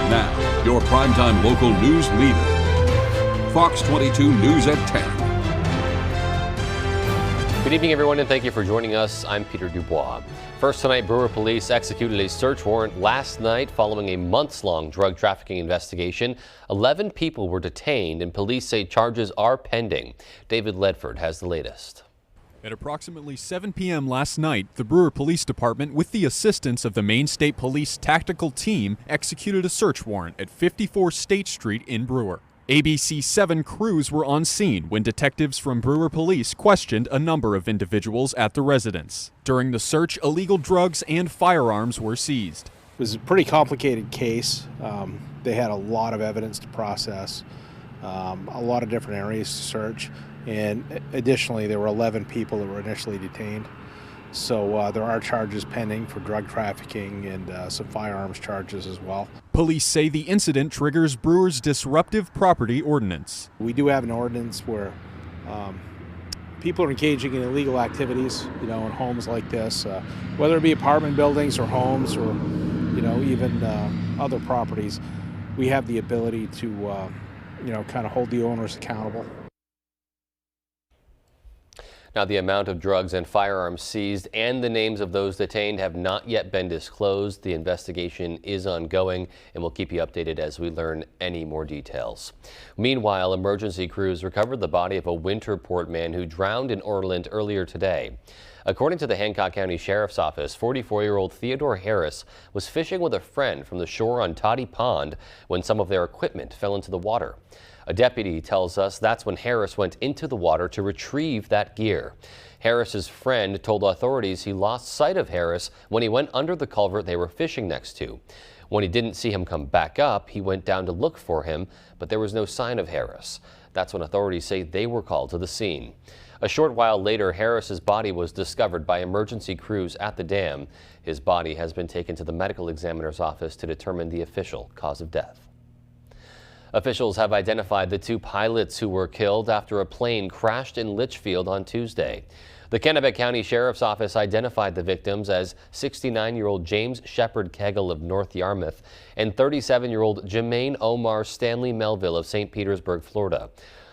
Now, your primetime local news leader, Fox 22 News at 10. Good evening, everyone, and thank you for joining us. I'm Peter Dubois. First tonight, Brewer police executed a search warrant last night following a months-long drug trafficking investigation. 11 people were detained, and police say charges are pending. David Ledford has the latest. At approximately 7 p.m. last night, the Brewer Police Department, with the assistance of the Maine State Police Tactical Team, executed a search warrant at 54 State Street in Brewer. ABC 7 crews were on scene when detectives from Brewer Police questioned a number of individuals at the residence. During the search, illegal drugs and firearms were seized. It was a pretty complicated case. They had a lot of evidence to process, a lot of different areas to search, and additionally there were 11 people that were initially detained. So there are charges pending for drug trafficking and some firearms charges as well. Police say the incident triggers Brewer's disruptive property ordinance. We do have an ordinance where people are engaging in illegal activities, in homes like this, whether it be apartment buildings or homes or, even other properties. We have the ability to, kind of hold the owners accountable. Now, the amount of drugs and firearms seized and the names of those detained have not yet been disclosed. The investigation is ongoing, and we'll keep you updated as we learn any more details. Meanwhile, emergency crews recovered the body of a Winterport man who drowned in Orland earlier today. According to the Hancock County Sheriff's Office, 44-year-old Theodore Harris was fishing with a friend from the shore on Toddy Pond when some of their equipment fell into the water. A deputy tells us that's when Harris went into the water to retrieve that gear. Harris's friend told authorities he lost sight of Harris when he went under the culvert they were fishing next to. When he didn't see him come back up, he went down to look for him, but there was no sign of Harris. That's when authorities say they were called to the scene. A short while later, Harris's body was discovered by emergency crews at the dam. His body has been taken to the medical examiner's office to determine the official cause of death. Officials have identified the two pilots who were killed after a plane crashed in Litchfield on Tuesday. The Kennebec County Sheriff's Office identified the victims as 69-year-old James Shepard Kegel of North Yarmouth and 37-year-old Jermaine Omar Stanley Melville of St. Petersburg, Florida.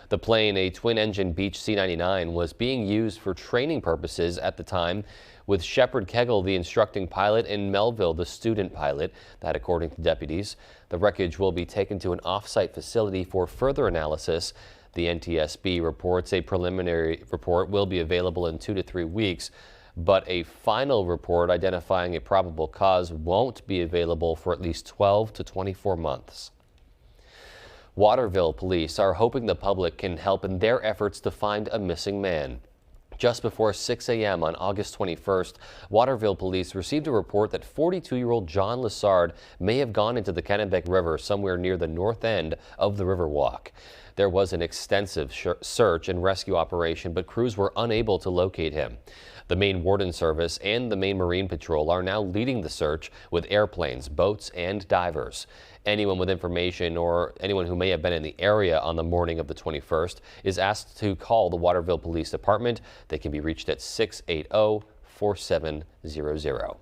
The plane, a twin-engine Beech C-99, was being used for training purposes at the time, with Shepard Kegel the instructing pilot and Melville the student pilot. That, according to deputies. The wreckage will be taken to an off-site facility for further analysis. The NTSB reports a preliminary report will be available in 2 to 3 weeks, but a final report identifying a probable cause won't be available for at least 12 to 24 months. Waterville police are hoping the public can help in their efforts to find a missing man. Just before 6 a.m. on August 21st, Waterville police received a report that 42-year-old John Lessard may have gone into the Kennebec River somewhere near the north end of the Riverwalk. There was an extensive search and rescue operation, but crews were unable to locate him. The Maine Warden Service and the Maine Marine Patrol are now leading the search with airplanes, boats, and divers. Anyone with information or anyone who may have been in the area on the morning of the 21st is asked to call the Waterville Police Department. They can be reached at 680-4700.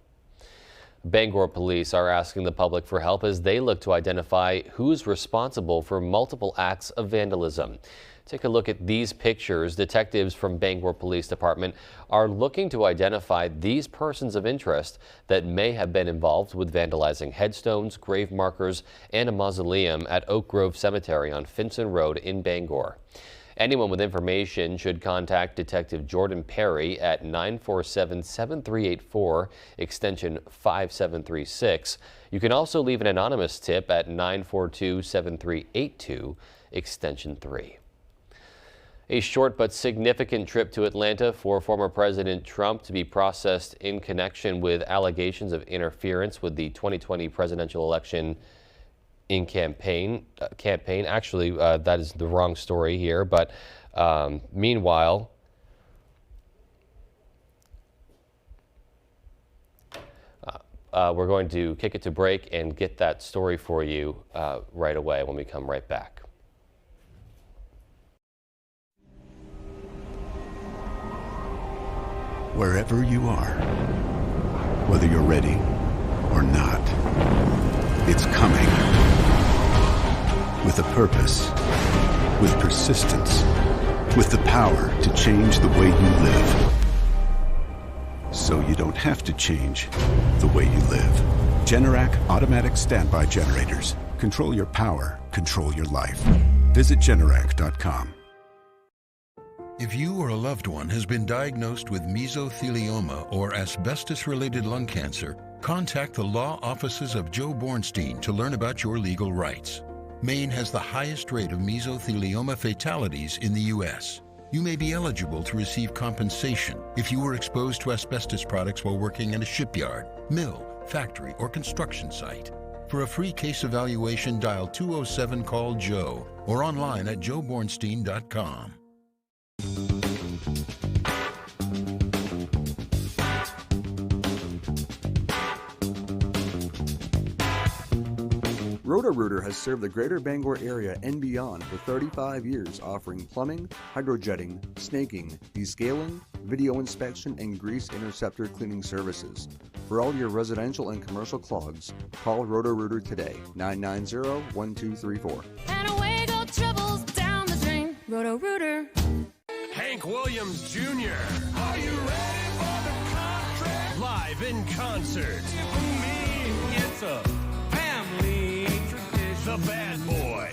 Bangor police are asking the public for help as they look to identify who's responsible for multiple acts of vandalism. Take a look at these pictures. Detectives from Bangor Police Department are looking to identify these persons of interest that may have been involved with vandalizing headstones, grave markers, and a mausoleum at Oak Grove Cemetery on Finson Road in Bangor. Anyone with information should contact Detective Jordan Perry at 947-7384, extension 5736. You can also leave an anonymous tip at 942-7382, extension 3. A short but significant trip to Atlanta for former President Trump to be processed in connection with allegations of interference with the 2020 presidential election in campaign. Actually, that is the wrong story here, but meanwhile, we're going to kick it to break and get that story for you right away when we come right back. Wherever you are, whether you're ready or not, it's coming. with a purpose, with persistence, with the power to change the way you live. So you don't have to change the way you live. Generac automatic standby generators. Control your power, control your life. Visit Generac.com. If you or a loved one has been diagnosed with mesothelioma or asbestos-related lung cancer, contact the law offices of Joe Bornstein to learn about your legal rights. Maine has the highest rate of mesothelioma fatalities in the U.S. You may be eligible to receive compensation if you were exposed to asbestos products while working in a shipyard, mill, factory, or construction site. For a free case evaluation, dial 207-CALL-JOE or online at joebornstein.com. Roto-Rooter has served the greater Bangor area and beyond for 35 years, offering plumbing, hydrojetting, snaking, descaling, video inspection, and grease interceptor cleaning services. For all your residential and commercial clogs, call Roto-Rooter today, 990-1234. And away go troubles down the drain. Roto-Rooter. Hank Williams Jr. Are you ready for the contract? Live in concert. For me, it's a family tradition. The Bad Boy.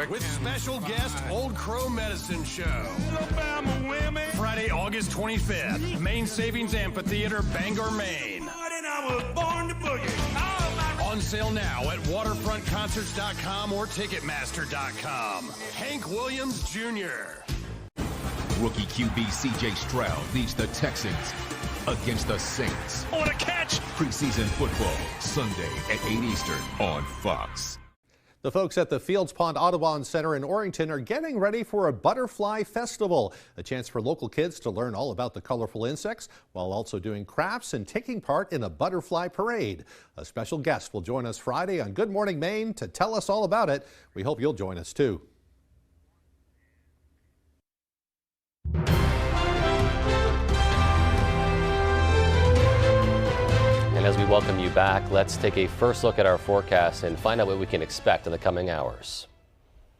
With special guest Old Crow Medicine Show. Friday, August 25th. Maine Savings Amphitheater, Bangor, Maine. On sale now at waterfrontconcerts.com or ticketmaster.com. Hank Williams Jr. Rookie QB C.J. Stroud leads the Texans against the Saints. What a catch! Preseason football, Sunday at 8 Eastern on Fox. The folks at the Fields Pond Audubon Center in Orrington are getting ready for a butterfly festival, a chance for local kids to learn all about the colorful insects while also doing crafts and taking part in a butterfly parade. A special guest will join us Friday on Good Morning Maine to tell us all about it. We hope you'll join us too. And as we welcome you back, let's take a first look at our forecast and find out what we can expect in the coming hours.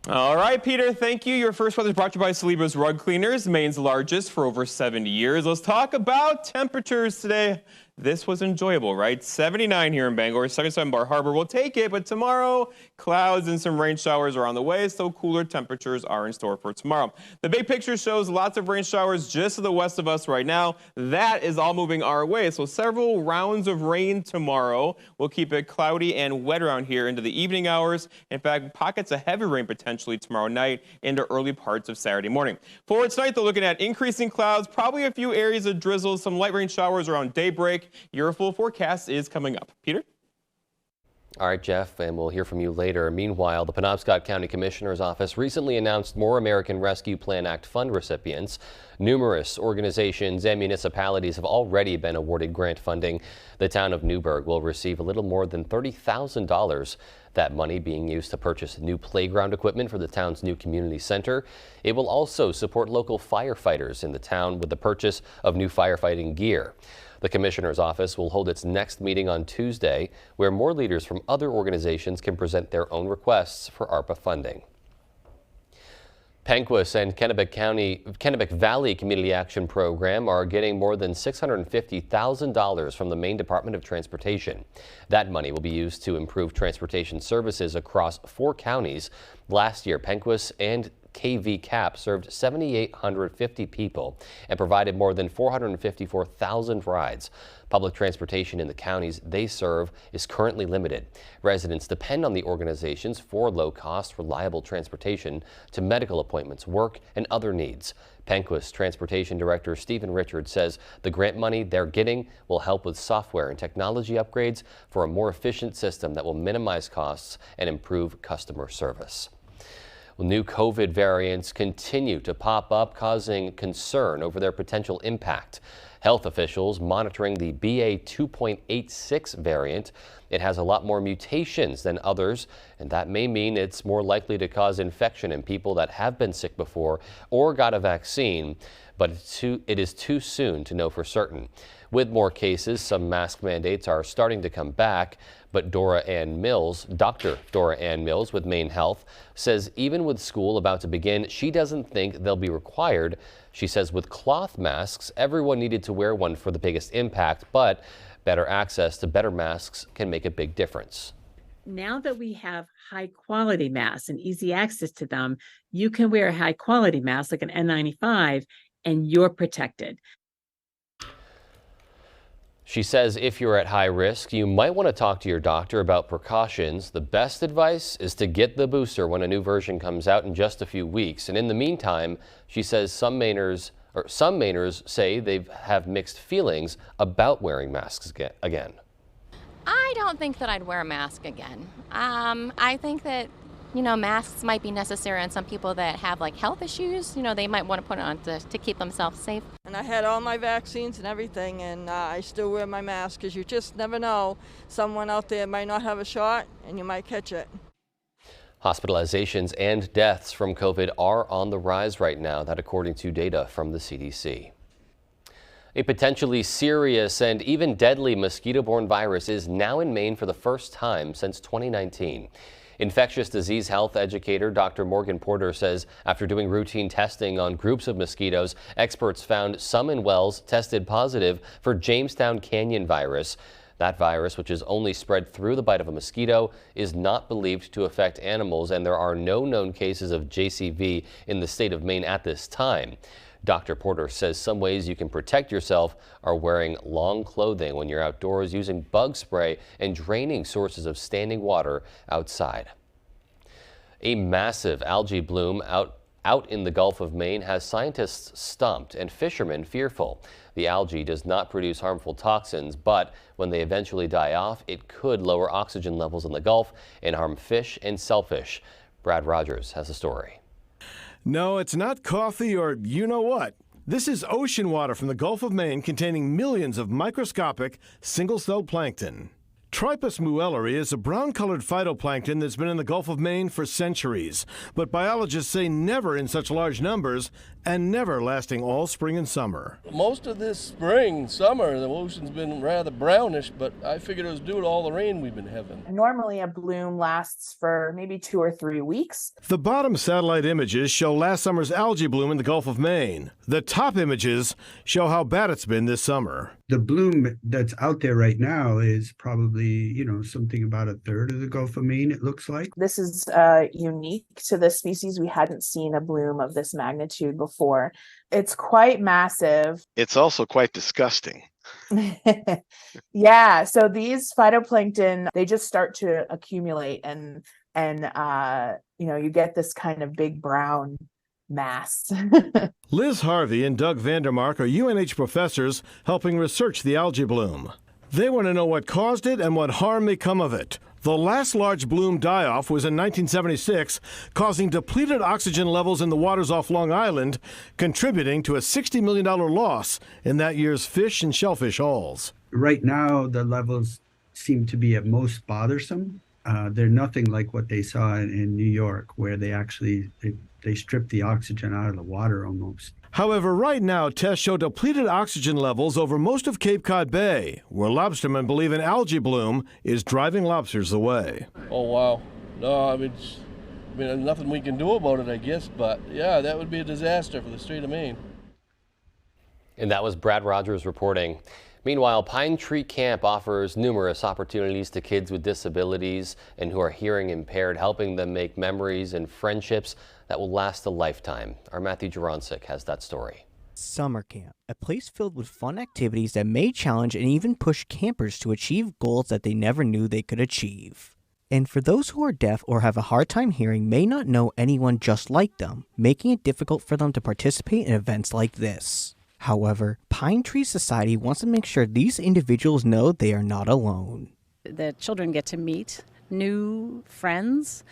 All right, Peter, thank you. Your first weather is brought to you by Celebre's Rug Cleaners, Maine's largest for over 70 years. Let's talk about temperatures today. This was enjoyable, right? 79 here in Bangor, 77 Bar Harbor. We'll take it, but tomorrow, clouds and some rain showers are on the way, so cooler temperatures are in store for tomorrow. The big picture shows lots of rain showers just to the west of us right now. That is all moving our way, so several rounds of rain tomorrow. We'll keep it cloudy and wet around here into the evening hours. In fact, pockets of heavy rain potentially tomorrow night into early parts of Saturday morning. For tonight, they're looking at increasing clouds, probably a few areas of drizzle, some light rain showers around daybreak. Your full forecast is coming up. Peter? All right, Jeff, and we'll hear from you later. Meanwhile, the Penobscot County Commissioner's Office recently announced more American Rescue Plan Act fund recipients. Numerous organizations and municipalities have already been awarded grant funding. The town of Newburgh will receive a little more than $30,000. That money being used to purchase new playground equipment for the town's new community center. It will also support local firefighters in the town with the purchase of new firefighting gear. The Commissioner's Office will hold its next meeting on Tuesday, where more leaders from other organizations can present their own requests for ARPA funding. Penquis and Kennebec Valley Community Action Program are getting more than $650,000 from the Maine Department of Transportation. That money will be used to improve transportation services across 4 counties. Last year, Penquis and KV CAP served 7,850 people and provided more than 454,000 rides. Public transportation in the counties they serve is currently limited. Residents depend on the organizations for low-cost, reliable transportation to medical appointments, work, and other needs. Penquis Transportation Director Stephen Richards says the grant money they're getting will help with software and technology upgrades for a more efficient system that will minimize costs and improve customer service. Well, new COVID variants continue to pop up, causing concern over their potential impact. Health officials monitoring the BA 2.86 variant. It has a lot more mutations than others, and that may mean it's more likely to cause infection in people that have been sick before or got a vaccine. but it is too soon to know for certain. With more cases, some mask mandates are starting to come back, but Dr. Dora Ann Mills with Maine Health says even with school about to begin, she doesn't think they'll be required. She says with cloth masks, everyone needed to wear one for the biggest impact, but better access to better masks can make a big difference. Now that we have high quality masks and easy access to them, you can wear a high quality mask like an N95 and you're protected. She says if you're at high risk, you might want to talk to your doctor about precautions. The best advice is to get the booster when a new version comes out in just a few weeks. And in the meantime, she says some Mainers say they have mixed feelings about wearing masks again. I don't think that I'd wear a mask again. I think that, masks might be necessary on some people that have like health issues. They might want to put it on to keep themselves safe. And I had all my vaccines and everything, and I still wear my mask because you just never know. Someone out there might not have a shot and you might catch it. Hospitalizations and deaths from COVID are on the rise right now, that according to data from the CDC. A potentially serious and even deadly mosquito-borne virus is now in Maine for the first time since 2019. Infectious disease health educator Dr. Morgan Porter says after doing routine testing on groups of mosquitoes, experts found some in wells tested positive for Jamestown Canyon virus. That virus, which is only spread through the bite of a mosquito, is not believed to affect animals, and there are no known cases of JCV in the state of Maine at this time. Dr. Porter says some ways you can protect yourself are wearing long clothing when you're outdoors, using bug spray, and draining sources of standing water outside. A massive algae bloom out in the Gulf of Maine has scientists stumped and fishermen fearful. The algae does not produce harmful toxins, but when they eventually die off, it could lower oxygen levels in the Gulf and harm fish and shellfish. Brad Rogers has the story. No, it's not coffee or you-know-what. This is ocean water from the Gulf of Maine containing millions of microscopic single-celled plankton. Trypus muelleri is a brown-colored phytoplankton that's been in the Gulf of Maine for centuries, but biologists say never in such large numbers and never lasting all spring and summer. Most of this spring, summer, the ocean's been rather brownish, but I figured it was due to all the rain we've been having. Normally a bloom lasts for maybe 2 or 3 weeks. The bottom satellite images show last summer's algae bloom in the Gulf of Maine. The top images show how bad it's been this summer. The bloom that's out there right now is probably, something about a third of the Gulf of Maine, it looks like. This is unique to this species. We hadn't seen a bloom of this magnitude before. It's quite massive. It's also quite disgusting. Yeah, so these phytoplankton, they just start to accumulate and you get this kind of big brown mass. Liz Harvey and Doug Vandermark are UNH professors helping research the algae bloom. They want to know what caused it and what harm may come of it. The last large bloom die-off was in 1976, causing depleted oxygen levels in the waters off Long Island, contributing to a $60 million loss in that year's fish and shellfish hauls. Right now, the levels seem to be at most bothersome. They're nothing like what they saw in New York, where they actually they stripped the oxygen out of the water almost. However, right now, tests show depleted oxygen levels over most of Cape Cod Bay, where lobstermen believe an algae bloom is driving lobsters away. Oh, wow. No, I mean, there's nothing we can do about it, I guess, but yeah, that would be a disaster for the state of Maine. And that was Brad Rogers reporting. Meanwhile, Pine Tree Camp offers numerous opportunities to kids with disabilities and who are hearing impaired, helping them make memories and friendships that will last a lifetime. Our Matthew Juronsik has that story. Summer Camp, a place filled with fun activities that may challenge and even push campers to achieve goals that they never knew they could achieve. And for those who are deaf or have a hard time hearing may not know anyone just like them, making it difficult for them to participate in events like this. However, Pine Tree Society wants to make sure these individuals know they are not alone. The children get to meet new friends,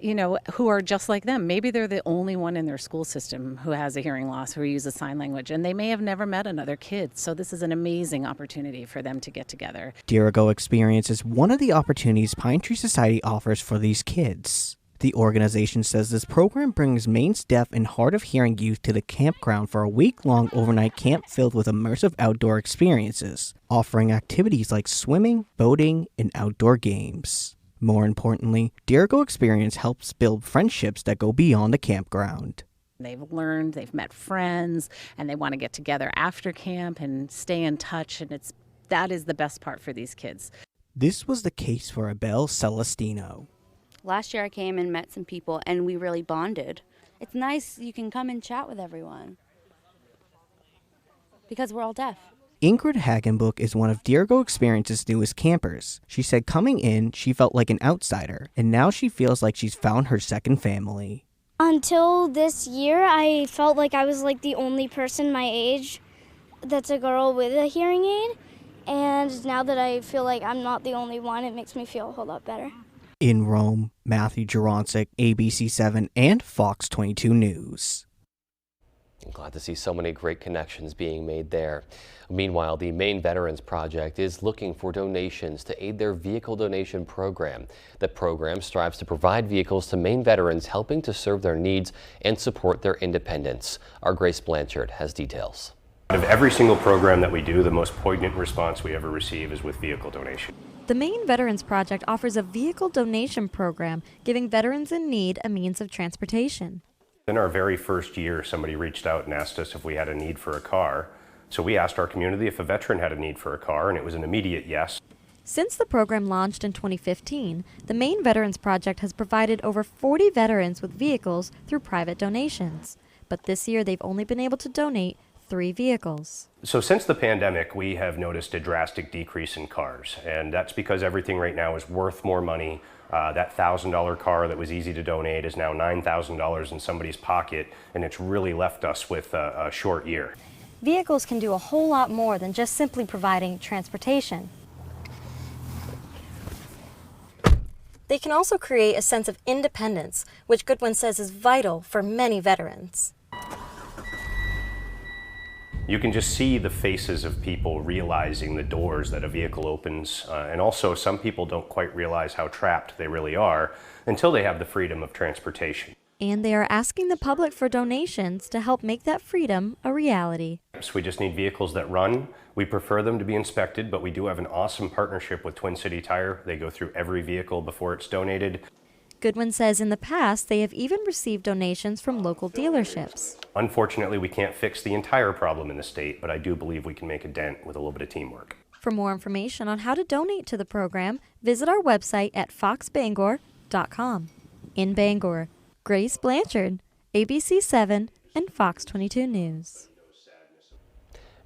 who are just like them. Maybe they're the only one in their school system who has a hearing loss, who uses sign language, and they may have never met another kid. So this is an amazing opportunity for them to get together. Dirigo Experience is one of the opportunities Pine Tree Society offers for these kids. The organization says this program brings Maine's deaf and hard of hearing youth to the campground for a week-long overnight camp filled with immersive outdoor experiences, offering activities like swimming, boating, and outdoor games. More importantly, Dirigo Experience helps build friendships that go beyond the campground. They've learned, they've met friends, and they want to get together after camp and stay in touch, and that is the best part for these kids. This was the case for Abel Celestino. Last year I came and met some people and we really bonded. It's nice you can come and chat with everyone because we're all deaf. Ingrid Hagenbuch is one of Dirigo Experience's newest campers. She said coming in, she felt like an outsider, and now she feels like she's found her second family. Until this year, I felt like I was like the only person my age that's a girl with a hearing aid. And now that I feel like I'm not the only one, it makes me feel a whole lot better. In Rome, Matthew Jaroncic, ABC7 and Fox 22 News. I'm glad to see so many great connections being made there. Meanwhile, the Maine Veterans Project is looking for donations to aid their vehicle donation program. The program strives to provide vehicles to Maine veterans, helping to serve their needs and support their independence. Our Grace Blanchard has details. Out of every single program that we do, the most poignant response we ever receive is with vehicle donation. The Maine Veterans Project offers a vehicle donation program, giving veterans in need a means of transportation. In our very first year, somebody reached out and asked us if we had a need for a car. So we asked our community if a veteran had a need for a car, and it was an immediate yes. Since the program launched in 2015, the Maine Veterans Project has provided over 40 veterans with vehicles through private donations. But this year, they've only been able to donate 3 vehicles. So since the pandemic, we have noticed a drastic decrease in cars, and that's because everything right now is worth more money. That $1,000 car that was easy to donate is now $9,000 in somebody's pocket, and it's really left us with a short year. Vehicles can do a whole lot more than just simply providing transportation. They can also create a sense of independence, which Goodwin says is vital for many veterans. You can just see the faces of people realizing the doors that a vehicle opens, and also some people don't quite realize how trapped they really are until they have the freedom of transportation. And they are asking the public for donations to help make that freedom a reality. So we just need vehicles that run. We prefer them to be inspected, but we do have an awesome partnership with Twin City Tire. They go through every vehicle before it's donated. Goodwin says in the past they have even received donations from local dealerships. Unfortunately, we can't fix the entire problem in the state, but I do believe we can make a dent with a little bit of teamwork. For more information on how to donate to the program, visit our website at foxbangor.com. In Bangor, Grace Blanchard, ABC7 and Fox 22 News.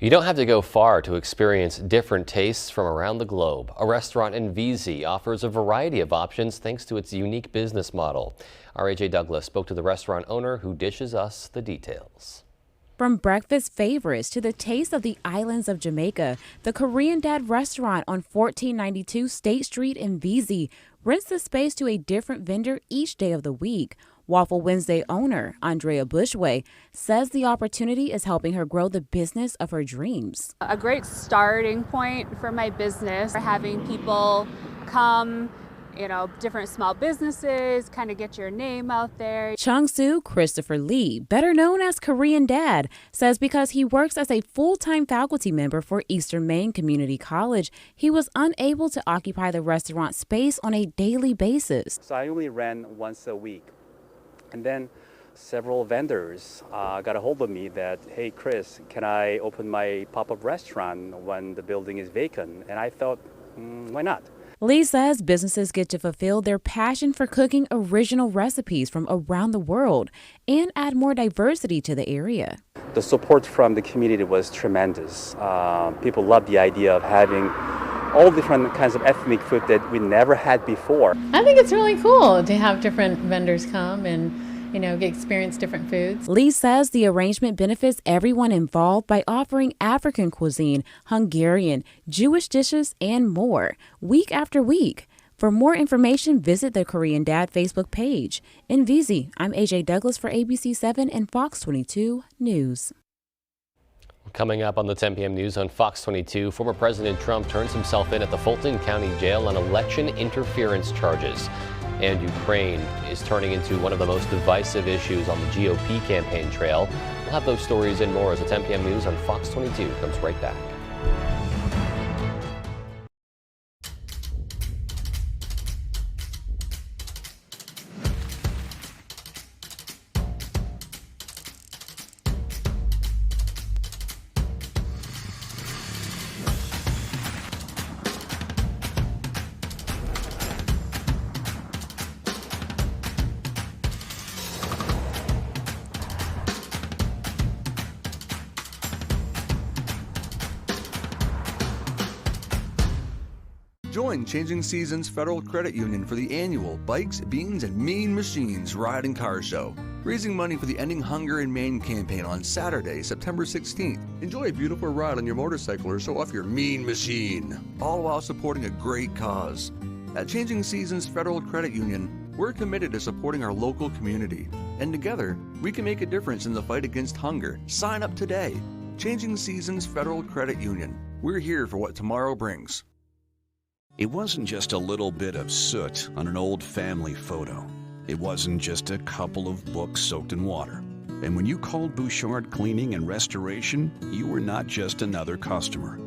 You don't have to go far to experience different tastes from around the globe. A restaurant in VZ offers a variety of options thanks to its unique business model. Our AJ Douglas spoke to the restaurant owner who dishes us the details. From breakfast favorites to the taste of the islands of Jamaica, the Korean Dad restaurant on 1492 State Street in VZ rents the space to a different vendor each day of the week. Waffle Wednesday owner Andrea Bushway says the opportunity is helping her grow the business of her dreams. A great starting point for my business, having people come, different small businesses, kind of get your name out there. Chung-Soo Christopher Lee, better known as Korean Dad, says because he works as a full-time faculty member for Eastern Maine Community College, he was unable to occupy the restaurant space on a daily basis. So I only ran once a week. And then several vendors got a hold of me that, hey, Chris, can I open my pop-up restaurant when the building is vacant? And I thought, why not? Lee says businesses get to fulfill their passion for cooking original recipes from around the world and add more diversity to the area. The support from the community was tremendous. People loved the idea of having all different kinds of ethnic food that we never had before. I think it's really cool to have different vendors come and experience different foods. Lee says the arrangement benefits everyone involved by offering African cuisine, Hungarian, Jewish dishes, and more, week after week. For more information, visit the Korean Dad Facebook page. In VZ, I'm AJ Douglas for ABC7 and Fox 22 News. Coming up on the 10 p.m. news on Fox 22, former President Trump turns himself in at the Fulton County Jail on election interference charges. And Ukraine is turning into one of the most divisive issues on the GOP campaign trail. We'll have those stories and more as the 10 p.m. news on Fox 22 comes right back. Join Changing Seasons Federal Credit Union for the annual Bikes, Beans, and Mean Machines Ride and Car Show, raising money for the Ending Hunger in Maine campaign on Saturday, September 16th. Enjoy a beautiful ride on your motorcycle or show off your mean machine, all while supporting a great cause. At Changing Seasons Federal Credit Union, we're committed to supporting our local community, and together, we can make a difference in the fight against hunger. Sign up today. Changing Seasons Federal Credit Union. We're here for what tomorrow brings. It wasn't just a little bit of soot on an old family photo. It wasn't just a couple of books soaked in water. And when you called Bouchard Cleaning and Restoration, you were not just another customer.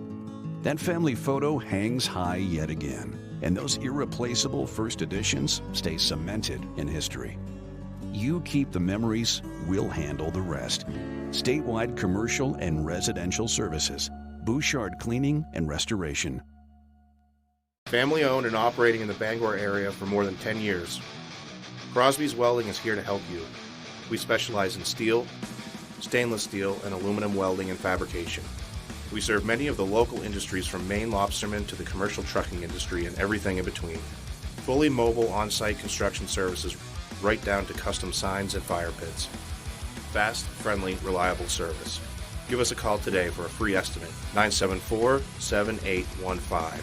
That family photo hangs high yet again, and those irreplaceable first editions stay cemented in history. You keep the memories, we'll handle the rest. Statewide commercial and residential services. Bouchard Cleaning and Restoration. Family owned and operating in the Bangor area for more than 10 years. Crosby's Welding is here to help you. We specialize in steel, stainless steel, and aluminum welding and fabrication. We serve many of the local industries from Maine lobstermen to the commercial trucking industry and everything in between. Fully mobile on-site construction services right down to custom signs and fire pits. Fast, friendly, reliable service. Give us a call today for a free estimate, 974-7815.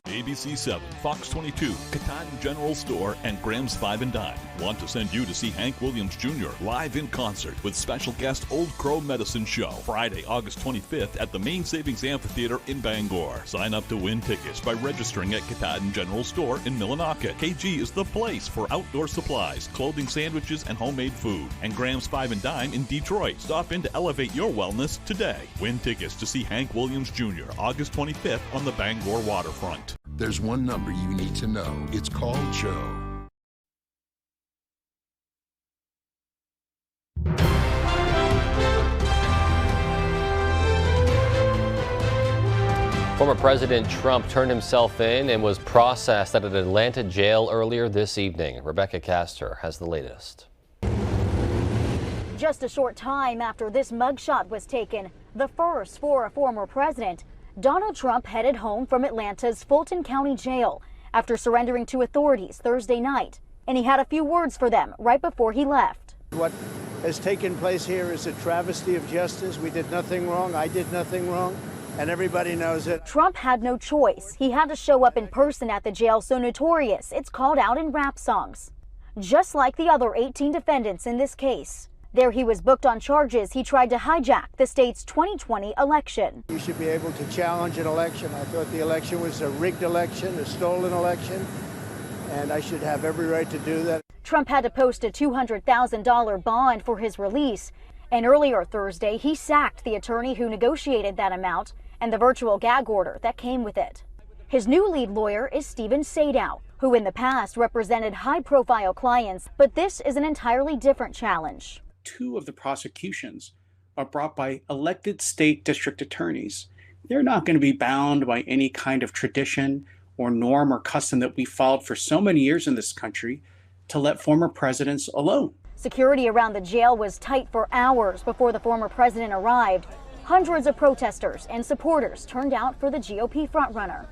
ABC 7, Fox 22, Katahdin General Store, and Graham's 5 and Dime want to send you to see Hank Williams Jr. live in concert with special guest Old Crow Medicine Show, Friday, August 25th at the Main Savings Amphitheater in Bangor. Sign up to win tickets by registering at Katahdin General Store in Millinocket. KG is the place for outdoor supplies, clothing, sandwiches, and homemade food. And Graham's 5 and Dime in Detroit. Stop in to elevate your wellness today. Win tickets to see Hank Williams Jr. August 25th on the Bangor waterfront. There's one number you need to know. It's called Joe. Former President Trump turned himself in and was processed at an Atlanta jail earlier this evening. Rebecca Castor has the latest. Just a short time after this mugshot was taken, the first for a former president, Donald Trump headed home from Atlanta's Fulton County Jail after surrendering to authorities Thursday night, and he had a few words for them right before he left. What has taken place here is a travesty of justice. We did nothing wrong. I did nothing wrong, and everybody knows it. Trump had no choice. He had to show up in person at the jail so notorious it's called out in rap songs, just like the other 18 defendants in this case. There he was booked on charges he tried to hijack the state's 2020 election. You should be able to challenge an election. I thought the election was a rigged election, a stolen election, and I should have every right to do that. Trump had to post a $200,000 bond for his release, and earlier Thursday he sacked the attorney who negotiated that amount and the virtual gag order that came with it. His new lead lawyer is Stephen Sadow, who in the past represented high-profile clients, but this is an entirely different challenge. Two of the prosecutions are brought by elected state district attorneys. They're not going to be bound by any kind of tradition or norm or custom that we followed for so many years in this country to let former presidents alone. Security around the jail was tight for hours before the former president arrived. Hundreds of protesters and supporters turned out for the GOP frontrunner.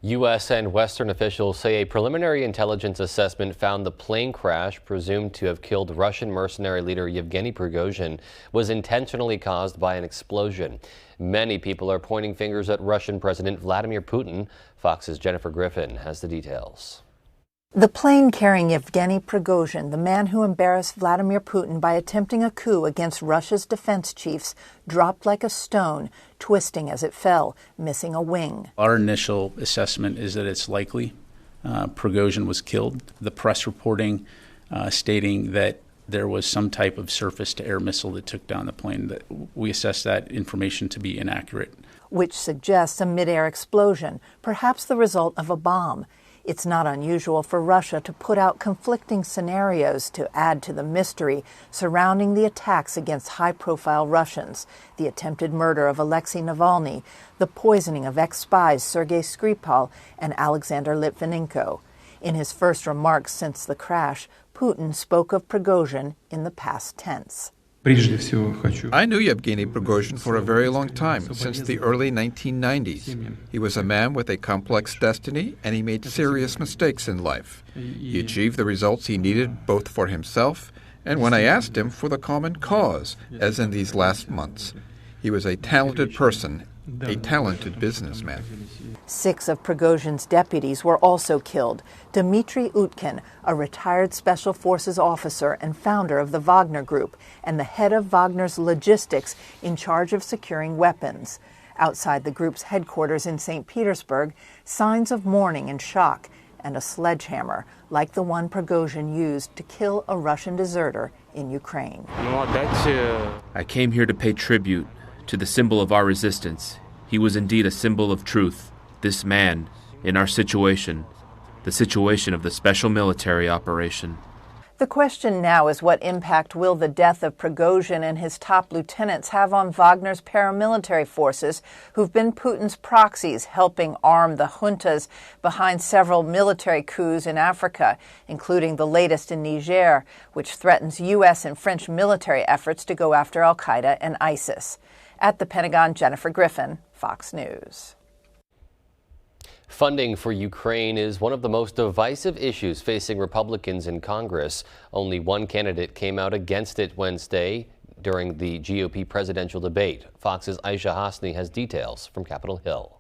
U.S. and Western officials say a preliminary intelligence assessment found the plane crash presumed to have killed Russian mercenary leader Yevgeny Prigozhin was intentionally caused by an explosion. Many people are pointing fingers at Russian President Vladimir Putin. Fox's Jennifer Griffin has the details. The plane carrying Yevgeny Prigozhin, the man who embarrassed Vladimir Putin by attempting a coup against Russia's defense chiefs, dropped like a stone, twisting as it fell, missing a wing. Our initial assessment is that it's likely Prigozhin was killed. The press reporting stating that there was some type of surface-to-air missile that took down the plane, that we assess that information to be inaccurate. Which suggests a mid-air explosion, perhaps the result of a bomb. It's not unusual for Russia to put out conflicting scenarios to add to the mystery surrounding the attacks against high-profile Russians, the attempted murder of Alexei Navalny, the poisoning of ex-spies Sergei Skripal and Alexander Litvinenko. In his first remarks since the crash, Putin spoke of Prigozhin in the past tense. I knew Yevgeny Prigozhin for a very long time, since the early 1990s. He was a man with a complex destiny, and he made serious mistakes in life. He achieved the results he needed both for himself and when I asked him for the common cause, as in these last months. He was a talented person, a talented businessman. 6 of Prigozhin's deputies were also killed. Dmitry Utkin, a retired Special Forces officer and founder of the Wagner Group, and the head of Wagner's logistics in charge of securing weapons. Outside the group's headquarters in St. Petersburg, signs of mourning and shock, and a sledgehammer, like the one Prigozhin used to kill a Russian deserter in Ukraine. I came here to pay tribute to the symbol of our resistance. He was indeed a symbol of truth. This man, in our situation, the situation of the special military operation. The question now is, what impact will the death of Prigozhin and his top lieutenants have on Wagner's paramilitary forces, who've been Putin's proxies, helping arm the juntas behind several military coups in Africa, including the latest in Niger, which threatens U.S. and French military efforts to go after al-Qaeda and ISIS. At the Pentagon, Jennifer Griffin, Fox News. Funding for Ukraine is one of the most divisive issues facing Republicans in Congress. Only one candidate came out against it Wednesday during the GOP presidential debate. Fox's Aisha Hasni has details from Capitol Hill.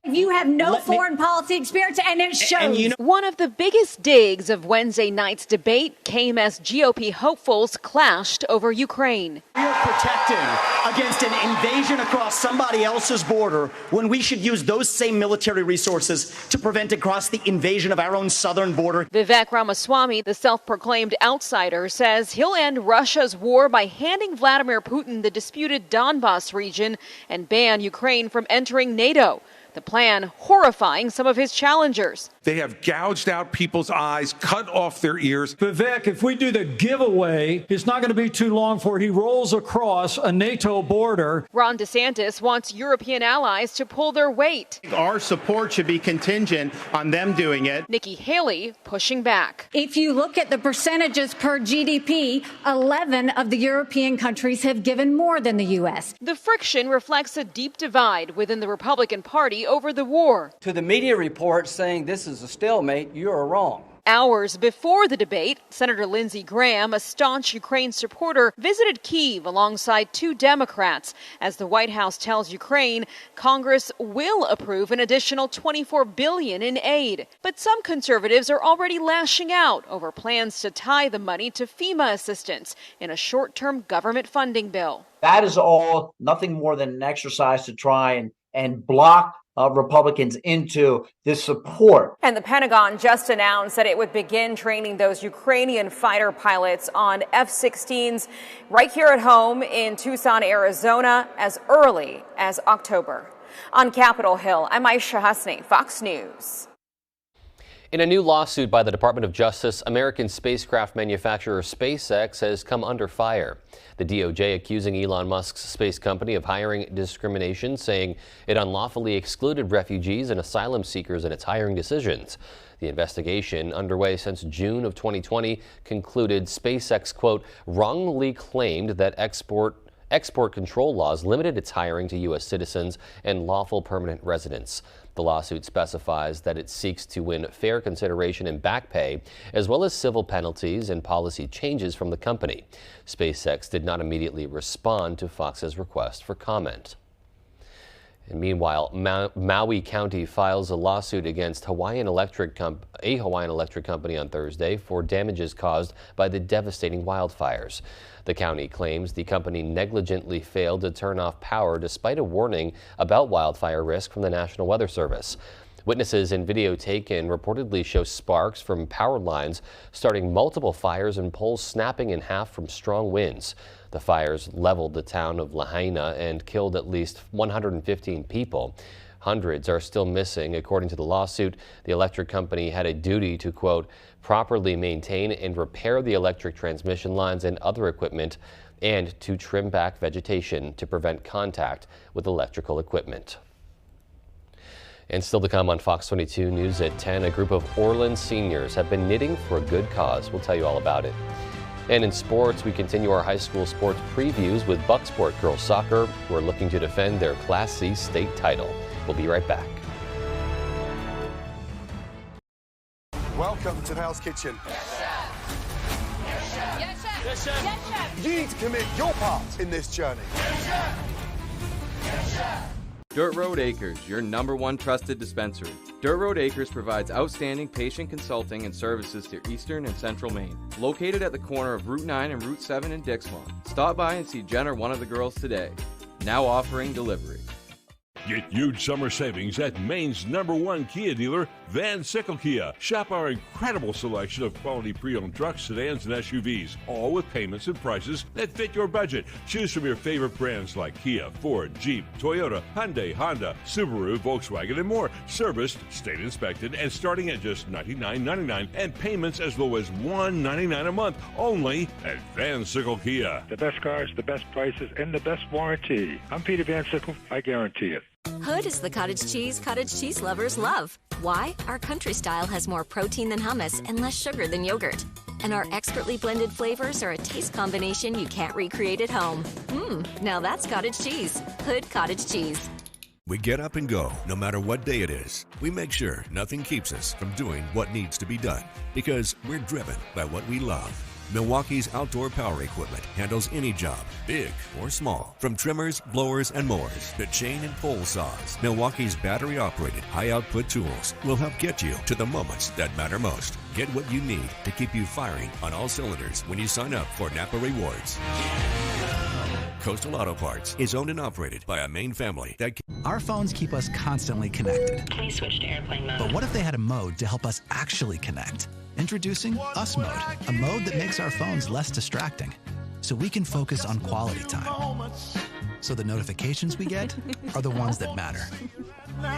You have no foreign policy experience, and it shows. One of the biggest digs of Wednesday night's debate came as GOP hopefuls clashed over Ukraine. We are protecting against an invasion across somebody else's border when we should use those same military resources to prevent across the invasion of our own southern border. Vivek Ramaswamy, the self-proclaimed outsider, says he'll end Russia's war by handing Vladimir Putin the disputed Donbas region and ban Ukraine from entering NATO. The plan horrifying some of his challengers. They have gouged out people's eyes, cut off their ears. Vivek, if we do the giveaway, it's not going to be too long before he rolls across a NATO border. Ron DeSantis wants European allies to pull their weight. Our support should be contingent on them doing it. Nikki Haley pushing back. If you look at the percentages per GDP, 11 of the European countries have given more than the U.S. The friction reflects a deep divide within the Republican Party over the war. To the media reports saying this is a stalemate, you are wrong. Hours before the debate, Senator Lindsey Graham, a staunch Ukraine supporter, visited Kyiv alongside 2 Democrats as the White House tells Ukraine Congress will approve an additional $24 billion in aid. But some conservatives are already lashing out over plans to tie the money to FEMA assistance in a short-term government funding bill. That is all nothing more than an exercise to try and block Republicans into this support. And the Pentagon just announced that it would begin training those Ukrainian fighter pilots on F-16s right here at home in Tucson, Arizona, as early as October. On Capitol Hill, I'm Aisha Hasni, Fox News. In a new lawsuit by the Department of Justice, American spacecraft manufacturer SpaceX has come under fire. The DOJ accusing Elon Musk's space company of hiring discrimination, saying it unlawfully excluded refugees and asylum seekers in its hiring decisions. The investigation, underway since June of 2020, concluded SpaceX, quote, wrongly claimed that export control laws limited its hiring to U.S. citizens and lawful permanent residents. The lawsuit specifies that it seeks to win fair consideration and back pay, as well as civil penalties and policy changes from the company. SpaceX did not immediately respond to Fox's request for comment. And meanwhile, Maui County files a lawsuit against a Hawaiian Electric company on Thursday for damages caused by the devastating wildfires. The county claims the company negligently failed to turn off power despite a warning about wildfire risk from the National Weather Service. Witnesses and video taken reportedly show sparks from power lines starting multiple fires and poles snapping in half from strong winds. The fires leveled the town of Lahaina and killed at least 115 people. Hundreds are still missing. According to the lawsuit, the electric company had a duty to, quote, properly maintain and repair the electric transmission lines and other equipment, and to trim back vegetation to prevent contact with electrical equipment. And still to come on Fox 22 News at 10, a group of Orland seniors have been knitting for a good cause. We'll tell you all about it. And in sports, we continue our high school sports previews with Bucksport girls soccer, who are looking to defend their Class C state title. We'll be right back. Welcome to Hell's Kitchen. Yes, chef. Yes, chef. Yes, chef. Yes, chef. Yes, chef. You need to commit your part in this journey. Yes, chef. Yes, chef. Dirt Road Acres, your #1 trusted dispensary. Dirt Road Acres provides outstanding patient consulting and services to eastern and central Maine. Located at the corner of Route 9 and Route 7 in Dixmont. Stop by and see Jen or one of the girls today. Now offering delivery. Get huge summer savings at Maine's #1 Kia dealer, Van Sickle Kia. Shop our incredible selection of quality pre-owned trucks, sedans, and SUVs, all with payments and prices that fit your budget. Choose from your favorite brands like Kia, Ford, Jeep, Toyota, Hyundai, Honda, Subaru, Volkswagen, and more. Serviced, state inspected, and starting at just $99.99, and payments as low as $199 a month, only at Van Sickle Kia. The best cars, the best prices, and the best warranty. I'm Peter Van Sickle. I guarantee it. Hood is the cottage cheese lovers love. Why? Our country style has more protein than hummus and less sugar than yogurt. And our expertly blended flavors are a taste combination you can't recreate at home. Now that's cottage cheese. Hood cottage cheese. We get up and go, no matter what day it is. We make sure nothing keeps us from doing what needs to be done, because we're driven by what we love. Milwaukee's outdoor power equipment handles any job, big or small. From trimmers, blowers, and mowers to chain and pole saws, Milwaukee's battery-operated, high-output tools will help get you to the moments that matter most. Get what you need to keep you firing on all cylinders when you sign up for Napa Rewards. Coastal Auto Parts is owned and operated by a Maine family that... Our phones keep us constantly connected. Please switch to airplane mode. But what if they had a mode to help us actually connect? Introducing Us Mode, a mode that makes our phones less distracting, so we can focus on quality time. So the notifications we get are the ones that matter.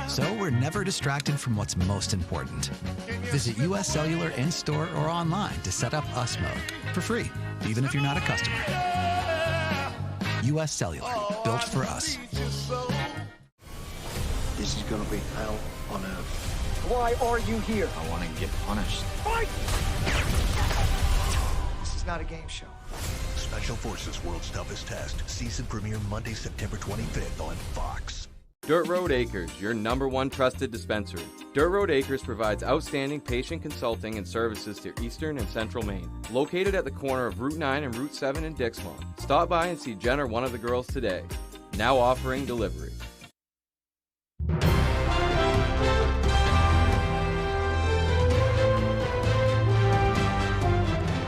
So we're never distracted from what's most important. Visit US Cellular in-store or online to set up Us Mode for free, even if you're not a customer. US Cellular, built for us. This is gonna be hell on earth. Why are you here? I want to get punished. Fight! This is not a game show. Special Forces World's Toughest Test. Season premiere Monday, September 25th on Fox. Dirt Road Acres, your #1 trusted dispensary. Dirt Road Acres provides outstanding patient consulting and services to eastern and central Maine. Located at the corner of Route 9 and Route 7 in Dixmont. Stop by and see Jen or one of the girls today. Now offering delivery.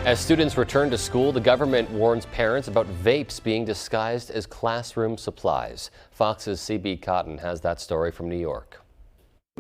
As students return to school, the government warns parents about vapes being disguised as classroom supplies. Fox's CB Cotton has that story from New York.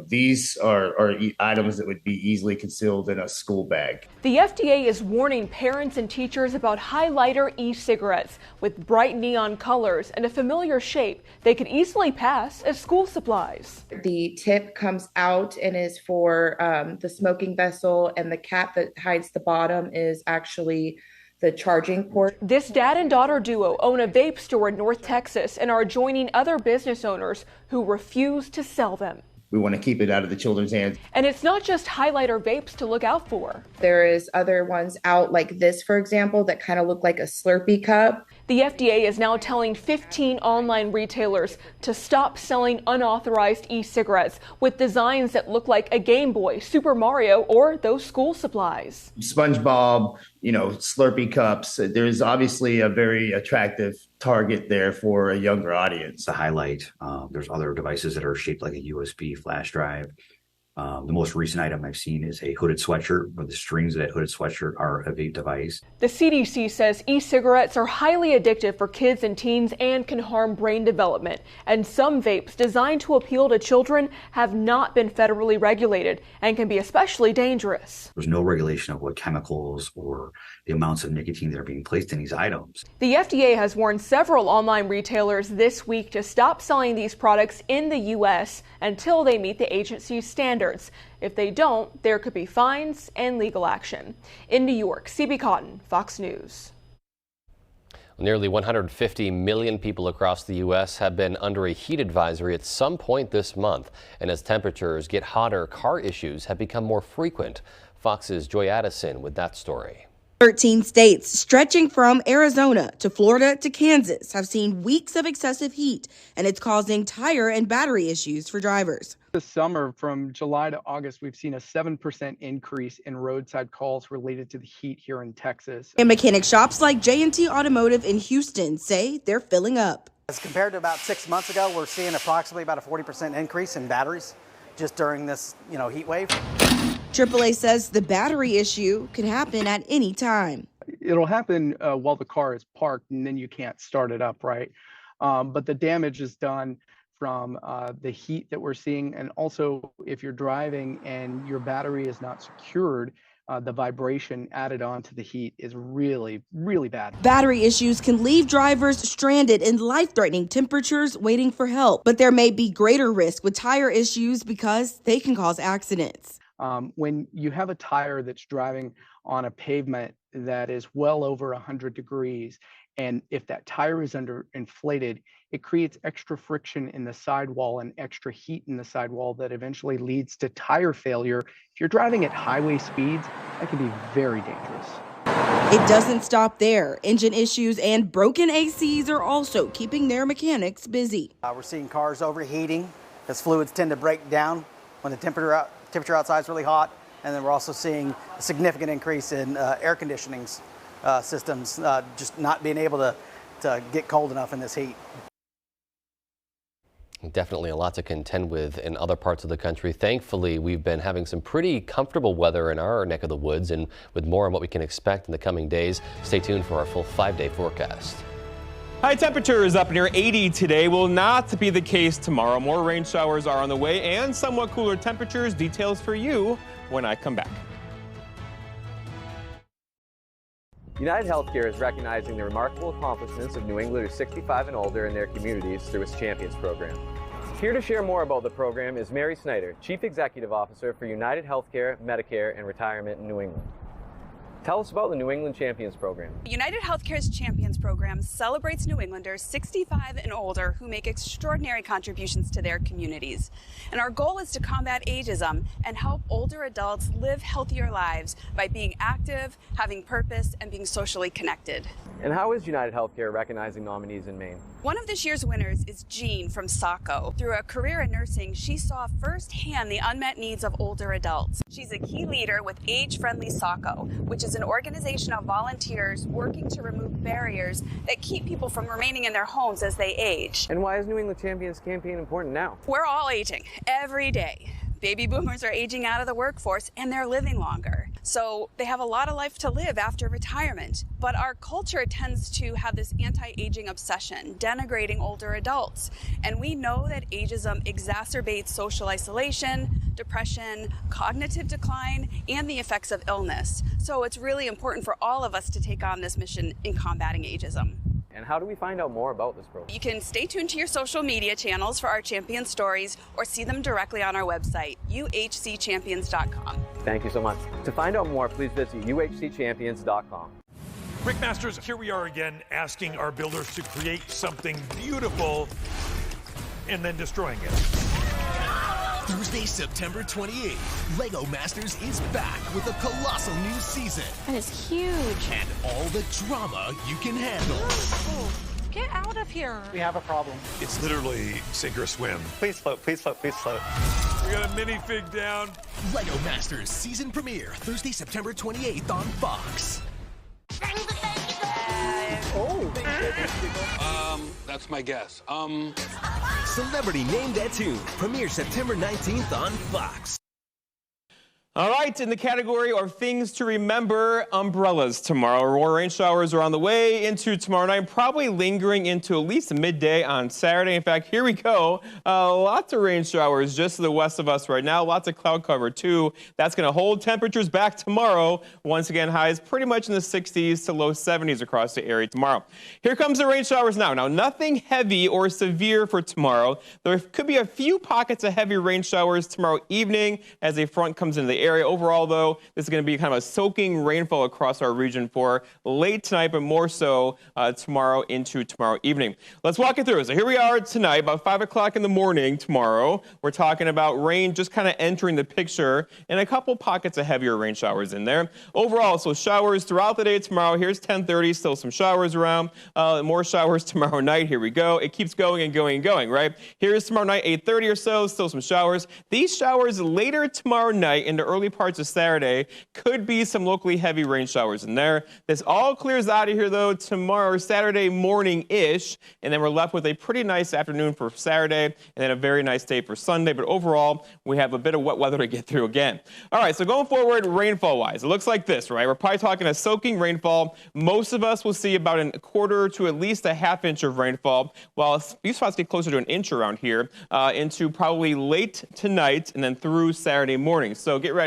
These are items that would be easily concealed in a school bag. The FDA is warning parents and teachers about highlighter e-cigarettes with bright neon colors and a familiar shape. They could easily pass as school supplies. The tip comes out and is for the smoking vessel, and the cap that hides the bottom is actually the charging port. This dad and daughter duo own a vape store in North Texas and are joining other business owners who refuse to sell them. We want to keep it out of the children's hands. And it's not just highlighter vapes to look out for. There is other ones out like this, for example, that kind of look like a Slurpee cup. The FDA is now telling 15 online retailers to stop selling unauthorized e-cigarettes with designs that look like a Game Boy, Super Mario, or those school supplies. SpongeBob, Slurpee cups. There's obviously a very attractive target there for a younger audience. To highlight, there's other devices that are shaped like a USB flash drive. The most recent item I've seen is a hooded sweatshirt, where the strings of that hooded sweatshirt are a vape device. The CDC says e-cigarettes are highly addictive for kids and teens and can harm brain development. And some vapes designed to appeal to children have not been federally regulated and can be especially dangerous. There's no regulation of what chemicals or the amounts of nicotine that are being placed in these items. The FDA has warned several online retailers this week to stop selling these products in the U.S. until they meet the agency's standards. If they don't, there could be fines and legal action. In New York, CB Cotton, Fox News. Nearly 150 million people across the U.S. have been under a heat advisory at some point this month. And as temperatures get hotter, car issues have become more frequent. Fox's Joy Addison with that story. 13 states, stretching from Arizona to Florida to Kansas, have seen weeks of excessive heat, and it's causing tire and battery issues for drivers. This summer, from July to August, we've seen a 7% increase in roadside calls related to the heat here in Texas. And mechanic shops like J&T Automotive in Houston say they're filling up. As compared to about 6 months ago, we're seeing approximately about a 40% increase in batteries just during this, heat wave. AAA says the battery issue can happen at any time. It'll happen while the car is parked, and then you can't start it up, right? But the damage is done from the heat that we're seeing, and also if you're driving and your battery is not secured, the vibration added on to the heat is really, really bad. Battery issues can leave drivers stranded in life-threatening temperatures waiting for help, but there may be greater risk with tire issues because they can cause accidents. When you have a tire that's driving on a pavement that is well over 100 degrees, and if that tire is inflated, it creates extra friction in the sidewall and extra heat in the sidewall that eventually leads to tire failure. If you're driving at highway speeds, that can be very dangerous. It doesn't stop there. Engine issues and broken ACs are also keeping their mechanics busy. We're seeing cars overheating as fluids tend to break down when the temperature outside is really hot, and then we're also seeing a significant increase in air conditioning systems just not being able to get cold enough in this heat. Definitely a lot to contend with in other parts of the country. Thankfully, we've been having some pretty comfortable weather in our neck of the woods, and with more on what we can expect in the coming days, stay tuned for our full 5-day forecast. High temperatures up near 80 today will not be the case tomorrow. More rain showers are on the way and somewhat cooler temperatures. Details for you when I come back. United Healthcare is recognizing the remarkable accomplishments of New Englanders 65 and older in their communities through its Champions program. Here to share more about the program is Mary Snyder, Chief Executive Officer for United Healthcare, Medicare, and Retirement in New England. Tell us about the New England Champions program. United Healthcare's Champions program celebrates New Englanders 65 and older who make extraordinary contributions to their communities. And our goal is to combat ageism and help older adults live healthier lives by being active, having purpose, and being socially connected. And how is United Healthcare recognizing nominees in Maine? One of this year's winners is Jean from Saco. Through a career in nursing, she saw firsthand the unmet needs of older adults. She's a key leader with Age-Friendly Saco, which is an organization of volunteers working to remove barriers that keep people from remaining in their homes as they age. And why is New England Champions campaign important now? We're all aging every day. Baby boomers are aging out of the workforce and they're living longer. So they have a lot of life to live after retirement. But our culture tends to have this anti-aging obsession, denigrating older adults. And we know that ageism exacerbates social isolation, depression, cognitive decline, and the effects of illness. So it's really important for all of us to take on this mission in combating ageism. And how do we find out more about this program? You can stay tuned to your social media channels for our champion stories or see them directly on our website, uhcchampions.com. Thank you so much. To find out more, please visit uhcchampions.com. Rick Masters, here we are again asking our builders to create something beautiful and then destroying it. Thursday, September 28th, Lego Masters is back with a colossal new season. That is huge. And all the drama you can handle. Get out of here. We have a problem. It's literally sink or swim. Please float, please float, please float. We got a minifig down. Lego Masters season premiere, Thursday, September 28th on Fox. That's my guess. Celebrity Name That Tune, premiere September 19th on Fox. All right, in the category of things to remember, umbrellas tomorrow. More rain showers are on the way into tomorrow night, probably lingering into at least midday on Saturday. In fact, here we go. Lots of rain showers just to the west of us right now. Lots of cloud cover, too. That's going to hold temperatures back tomorrow. Once again, highs pretty much in the 60s to low 70s across the area tomorrow. Here comes the rain showers now. Now, nothing heavy or severe for tomorrow. There could be a few pockets of heavy rain showers tomorrow evening as a front comes into the area. Overall, though, this is going to be kind of a soaking rainfall across our region for late tonight, but more so tomorrow into tomorrow evening. Let's walk it through. So here we are tonight, about 5 o'clock in the morning tomorrow. We're talking about rain just kind of entering the picture and a couple pockets of heavier rain showers in there. Overall, so showers throughout the day tomorrow. Here's 10:30, still some showers around. More showers tomorrow night. Here we go. It keeps going and going and going, right? Here's tomorrow night, 8:30 or so, still some showers. These showers later tomorrow night into early parts of Saturday could be some locally heavy rain showers in there. This all clears out of here, though, tomorrow, Saturday morning-ish, and then we're left with a pretty nice afternoon for Saturday and then a very nice day for Sunday. But overall, we have a bit of wet weather to get through again. All right, so going forward, rainfall-wise, it looks like this, right? We're probably talking a soaking rainfall. Most of us will see about a quarter to at least a half inch of rainfall, while a few spots get closer to an inch around here into probably late tonight and then through Saturday morning. So get ready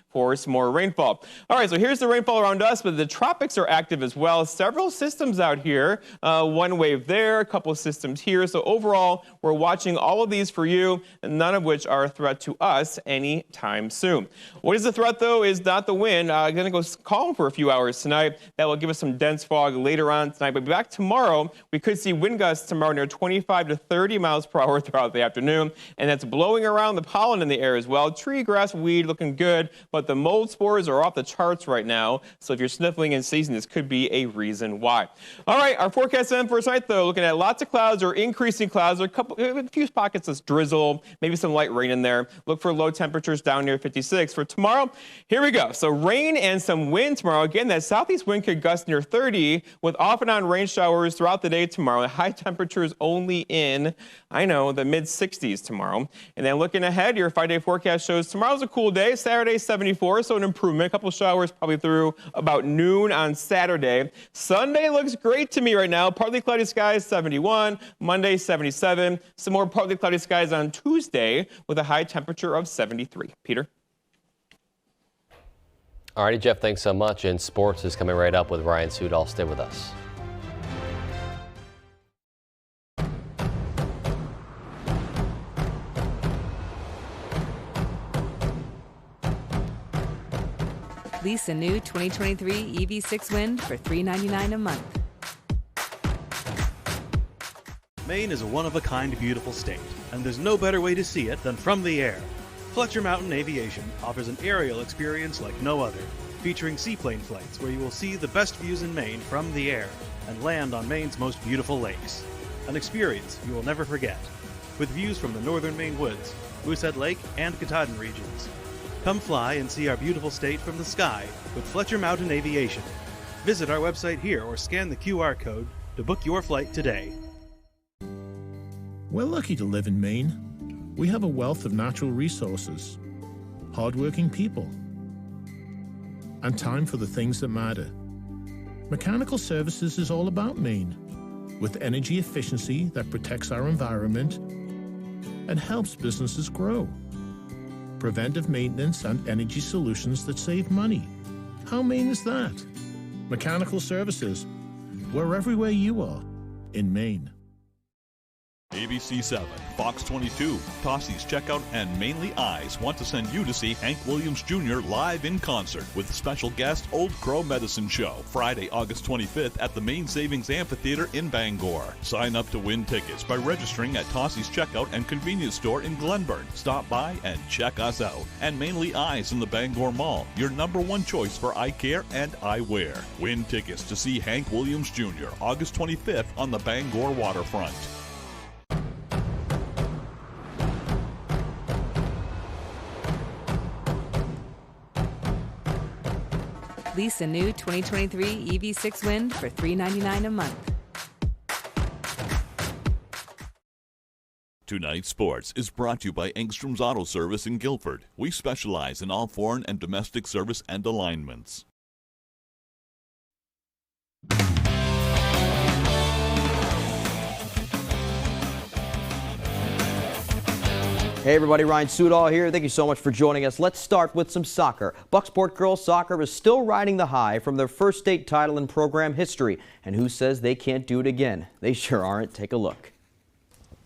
for some more rainfall. All right, so here's the rainfall around us, but the tropics are active as well. Several systems out here, one wave there, a couple of systems here. So overall, we're watching all of these for you, none of which are a threat to us anytime soon. What is the threat, though, is not the wind. Going to go calm for a few hours tonight. That will give us some dense fog later on tonight. But back tomorrow, we could see wind gusts tomorrow near 25 to 30 miles per hour throughout the afternoon. And that's blowing around the pollen in the air as well. Tree, grass, weed looking good, but the mold spores are off the charts right now. So if you're sniffling and sneezing, this could be a reason why. All right, our forecast then for tonight, though, looking at lots of clouds or increasing clouds, a few pockets of drizzle, maybe some light rain in there. Look for low temperatures down near 56. For tomorrow, here we go. So rain and some wind tomorrow. Again, that southeast wind could gust near 30 with off and on rain showers throughout the day tomorrow. High temperatures only in, I know, the mid 60s tomorrow. And then looking ahead, your 5-day forecast shows tomorrow's a cool day. Saturday, 74, so an improvement. A couple showers probably through about noon on Saturday. Sunday looks great to me right now. Partly cloudy skies, 71. Monday, 77. Some more partly cloudy skies on Tuesday with a high temperature of 73. Peter? All righty, Jeff, thanks so much. And sports is coming right up with Ryan Sudol. Stay with us. Lease a new 2023 EV6 Wind for $399 a month. Maine is a one-of-a-kind beautiful state, and there's no better way to see it than from the air. Fletcher Mountain Aviation offers an aerial experience like no other, featuring seaplane flights where you will see the best views in Maine from the air and land on Maine's most beautiful lakes. An experience you will never forget, with views from the northern Maine woods, Moosehead Lake, and Katahdin regions. Come fly and see our beautiful state from the sky with Fletcher Mountain Aviation. Visit our website here or scan the QR code to book your flight today. We're lucky to live in Maine. We have a wealth of natural resources, hardworking people, and time for the things that matter. Mechanical Services is all about Maine, with energy efficiency that protects our environment and helps businesses grow. Preventive maintenance and energy solutions that save money. How Maine is that? Mechanical Services. We're everywhere you are in Maine. ABC 7, Fox 22, Tossie's Checkout, and Mainly Eyes want to send you to see Hank Williams Jr. live in concert with special guest Old Crow Medicine Show, Friday, August 25th at the Main Savings Amphitheater in Bangor. Sign up to win tickets by registering at Tossie's Checkout and Convenience Store in Glenburn. Stop by and check us out. And Mainly Eyes in the Bangor Mall, your #1 choice for eye care and eyewear. Win tickets to see Hank Williams Jr. August 25th on the Bangor waterfront. Lease a new 2023 EV6 Wind for $399 a month. Tonight's Sports is brought to you by Engstrom's Auto Service in Guilford. We specialize in all foreign and domestic service and alignments. Hey everybody, Ryan Sudol here. Thank you so much for joining us. Let's start with some soccer. Bucksport girls soccer is still riding the high from their first state title in program history. And who says they can't do it again? They sure aren't. Take a look.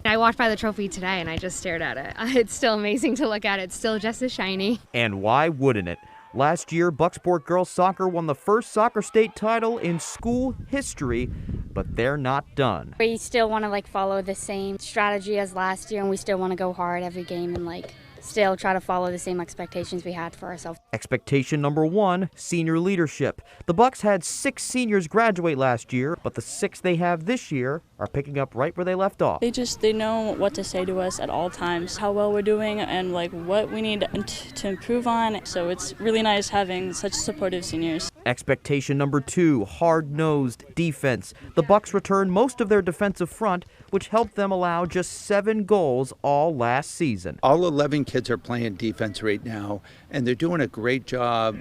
I walked by the trophy today and I just stared at it. It's still amazing to look at. It's still just as shiny. And why wouldn't it? Last year, Bucksport girls soccer won the first soccer state title in school history, but they're not done. We still want to follow the same strategy as last year, and we still want to go hard every game and still try to follow the same expectations we had for ourselves. Expectation number 1, senior leadership. The Bucks had 6 seniors graduate last year, but the 6 they have this year are picking up right where they left off. They know what to say to us at all times, how well we're doing and what we need to improve on. So it's really nice having such supportive seniors. Expectation number 2, hard-nosed defense. The Bucks returned most of their defensive front, which helped them allow just 7 goals all last season. All 11 kids are playing defense right now, and they're doing a great job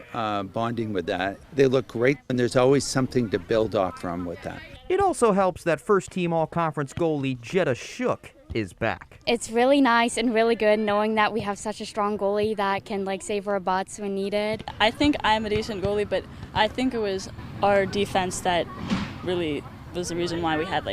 bonding with that. They look great, and there's always something to build off from with that. It also helps that first-team all-conference goalie Jetta Shook is back. It's really nice and really good knowing that we have such a strong goalie that can save our butts when needed. I think I'm a decent goalie, but I think it was our defense that really was the reason why we had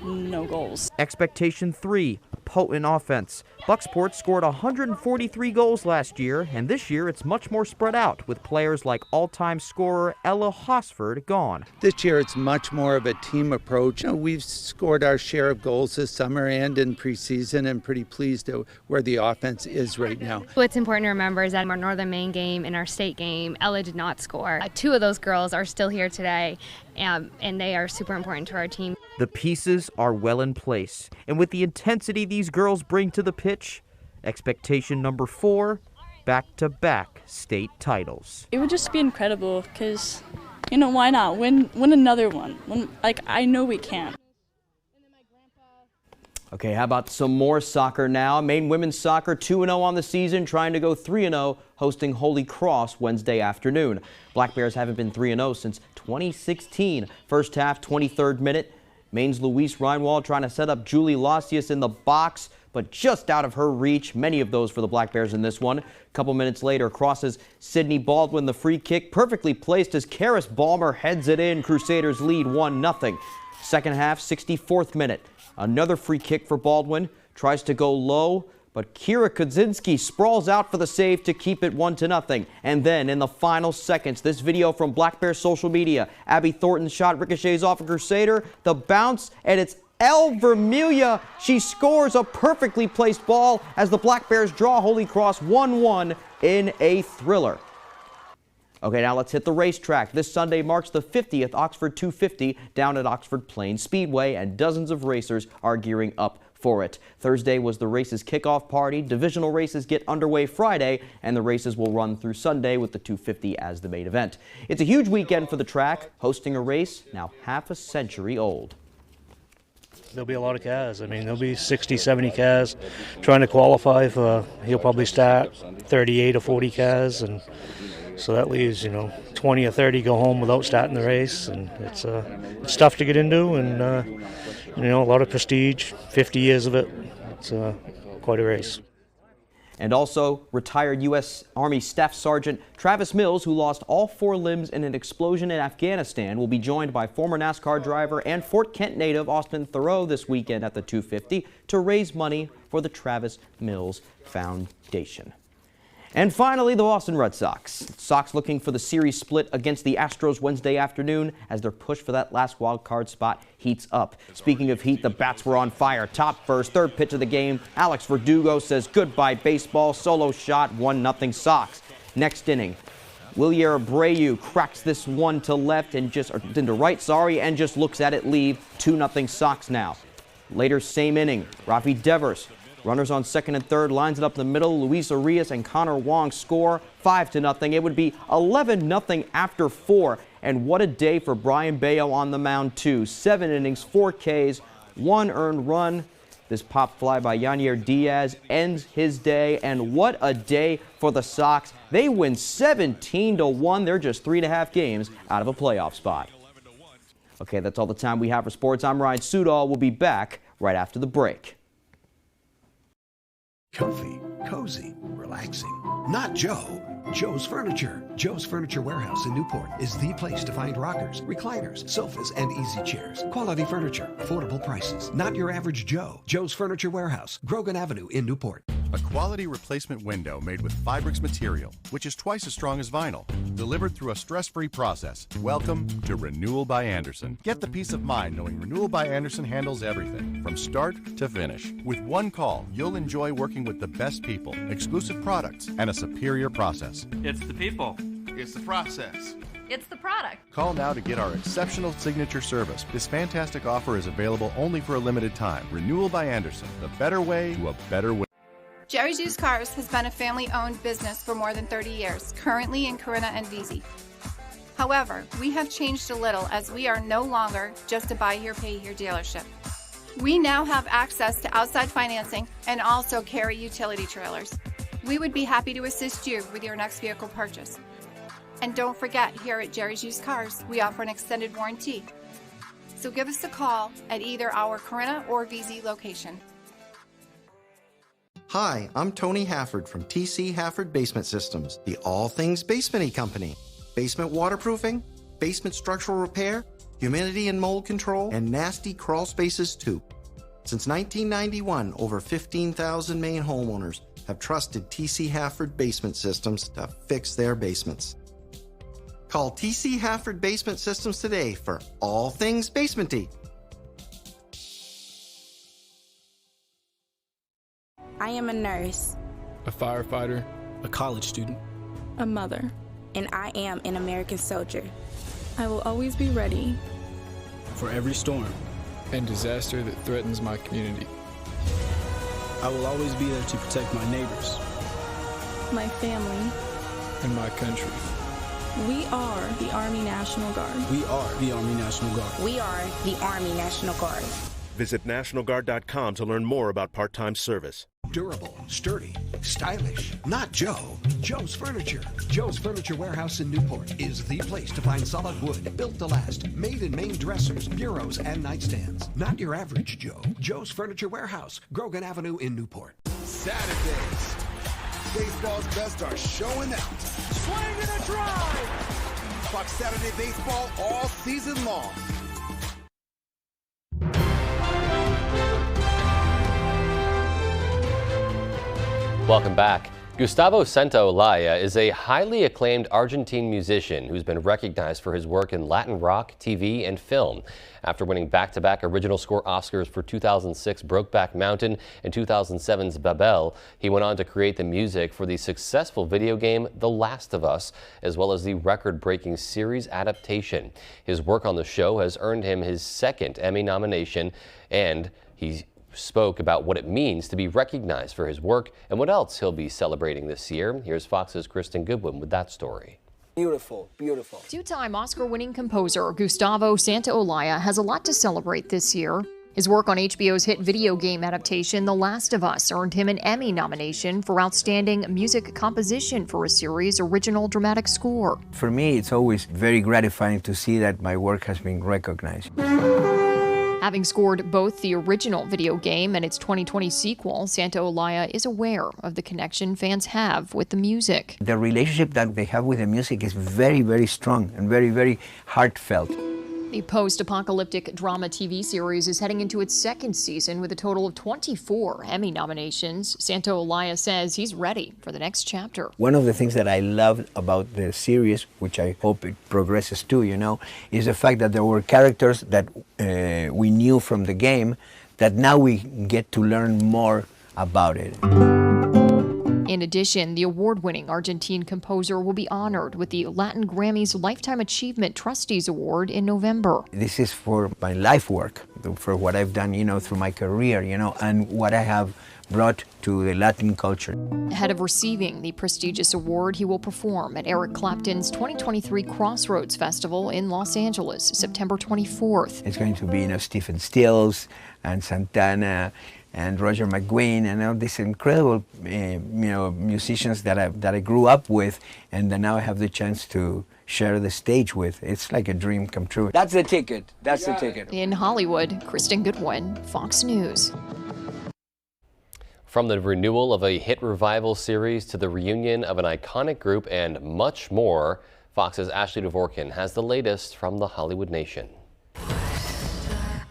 no goals. Expectation 3, potent offense. Bucksport scored 143 goals last year, and this year it's much more spread out, with players like all-time scorer Ella Hosford gone. This year it's much more of a team approach. We've scored our share of goals this summer and in preseason, and pretty pleased at where the offense is right now. What's important to remember is that in our Northern Maine game and our state game, Ella did not score. 2 of those girls are still here today, and they are super important to our team. The pieces are well in place, and with the intensity these girls bring to the pitch, expectation number 4, back-to-back state titles. It would just be incredible because, why not win another one? I know we can. Okay, how about some more soccer now? Maine women's soccer 2-0 on the season, trying to go 3-0, hosting Holy Cross Wednesday afternoon. Black Bears haven't been 3-0 since 2016. First half, 23rd minute. Maine's Louise Reinwald trying to set up Julie Lossius in the box, but just out of her reach. Many of those for the Black Bears in this one. A couple minutes later, crosses Sydney Baldwin. The free kick perfectly placed as Karis Balmer heads it in. Crusaders lead 1-0. Second half, 64th minute. Another free kick for Baldwin. Tries to go low, but Kira Kudzinski sprawls out for the save to keep it 1-0. And then in the final seconds, this video from Black Bear social media. Abby Thornton's shot ricochets off a Crusader. The bounce, and it's El Vermilia. She scores a perfectly placed ball as the Black Bears draw Holy Cross 1-1 in a thriller. Okay, now let's hit the racetrack. This Sunday marks the 50th Oxford 250 down at Oxford Plains Speedway, and dozens of racers are gearing up for it. Thursday was the race's kickoff party. Divisional races get underway Friday, and the races will run through Sunday with the 250 as the main event. It's a huge weekend for the track, hosting a race now half a century old. There'll be a lot of cars. There'll be 60, 70 cars trying to qualify for, he'll probably start 38 or 40 cars, and so that leaves, 20 or 30 go home without starting the race, and it's tough to get into, and a lot of prestige, 50 years of it. It's quite a race. And also, retired U.S. Army Staff Sergeant Travis Mills, who lost all 4 limbs in an explosion in Afghanistan, will be joined by former NASCAR driver and Fort Kent native Austin Thoreau this weekend at the 250 to raise money for the Travis Mills Foundation. And finally, the Boston Red Sox. Sox looking for the series split against the Astros Wednesday afternoon as their push for that last wild card spot heats up. Speaking of heat, the bats were on fire. Top first, third pitch of the game. Alex Verdugo says goodbye baseball. Solo shot, 1-0 Sox. Next inning, Wilyer Abreu cracks this one to left and into right, and just looks at it leave. 2-0 Sox now. Later, same inning, Rafi Devers. Runners on second and third, lines it up in the middle. Luis Arias and Connor Wong score 5-0. It would be 11-0 after 4. And what a day for Brian Bayo on the mound, too. 7 innings, 4 Ks, 1 earned run. This pop fly by Yanier Diaz ends his day. And what a day for the Sox. They win 17-1. They're just 3.5 games out of a playoff spot. Okay, that's all the time we have for sports. I'm Ryan Sudol. We'll be back right after the break. Comfy, cozy, relaxing. Not Joe. Joe's Furniture. Joe's Furniture Warehouse in Newport is the place to find rockers, recliners, sofas, and easy chairs. Quality furniture, affordable prices. Not your average Joe. Joe's Furniture Warehouse, Grogan Avenue in Newport. A quality replacement window made with Fibrix material, which is twice as strong as vinyl, delivered through a stress-free process. Welcome to Renewal by Andersen. Get the peace of mind knowing Renewal by Andersen handles everything, from start to finish. With one call, you'll enjoy working with the best people, exclusive products, and a superior process. It's the people. It's the process. It's the product. Call now to get our exceptional signature service. This fantastic offer is available only for a limited time. Renewal by Andersen, the better way to a better way. Jerry's Used Cars has been a family-owned business for more than 30 years, currently in Corinna and Vesey. However, we have changed a little as we are no longer just a buy here, pay here dealership. We now have access to outside financing and also carry utility trailers. We would be happy to assist you with your next vehicle purchase. And don't forget, here at Jerry's Used Cars, we offer an extended warranty. So give us a call at either our Corinna or Vesey location. Hi, I'm Tony Hafford from TC Hafford Basement Systems, the all things basement-y company. Basement waterproofing, basement structural repair, humidity and mold control, and nasty crawl spaces too. Since 1991, over 15,000 Maine homeowners have trusted TC Hafford Basement Systems to fix their basements. Call TC Hafford Basement Systems today for all things basement-y. I am a nurse, a firefighter, a college student, a mother, and I am an American soldier. I will always be ready for every storm and disaster that threatens my community. I will always be there to protect my neighbors, my family, and my country. We are the Army National Guard. We are the Army National Guard. We are the Army National Guard. Visit nationalguard.com to learn more about part-time service. Durable, sturdy, stylish. Not Joe. Joe's Furniture. Joe's Furniture Warehouse in Newport is the place to find solid wood, built to last, made in Maine dressers, bureaus, and nightstands. Not your average Joe. Joe's Furniture Warehouse, Grogan Avenue in Newport. Saturdays. Baseball's best are showing out. Swing and a drive. Fox Saturday Baseball all season long. Welcome back. Gustavo Santaolalla is a highly acclaimed Argentine musician who's been recognized for his work in Latin rock, TV, and film. After winning back-to-back original score Oscars for 2006 Brokeback Mountain and 2007's Babel, he went on to create the music for the successful video game The Last of Us, as well as the record-breaking series adaptation. His work on the show has earned him his second Emmy nomination, and he spoke about what it means to be recognized for his work and what else he'll be celebrating this year. Here's Fox's Kristen Goodwin with that story. Beautiful, beautiful. Two-time Oscar-winning composer Gustavo Santaolalla has a lot to celebrate this year. His work on HBO's hit video game adaptation The Last of Us earned him an Emmy nomination for Outstanding Music Composition for a series original dramatic score. For me, it's always very gratifying to see that my work has been recognized. Having scored both the original video game and its 2020 sequel, Santa Olaya is aware of the connection fans have with the music. The relationship that they have with the music is very, very strong and very, very heartfelt. The post-apocalyptic drama TV series is heading into its second season with a total of 24 Emmy nominations. Santa Olaya says he's ready for the next chapter. One of the things that I love about the series, which I hope it progresses too, is the fact that there were characters that we knew from the game that now we get to learn more about it. In addition, the award-winning Argentine composer will be honored with the Latin Grammy's Lifetime Achievement Trustees Award in November. This is for my life work, for what I've done, through my career, and what I have brought to the Latin culture. Ahead of receiving the prestigious award, he will perform at Eric Clapton's 2023 Crossroads Festival in Los Angeles, September 24th. It's going to be, Stephen Stills and Santana and Roger McGuinn and all these incredible, musicians that I grew up with, and that now I have the chance to share the stage with. It's like a dream come true. That's the ticket. That's the ticket. In Hollywood, Kristen Goodwin, Fox News. From the renewal of a hit revival series to the reunion of an iconic group and much more, Fox's Ashley Dvorkin has the latest from the Hollywood Nation.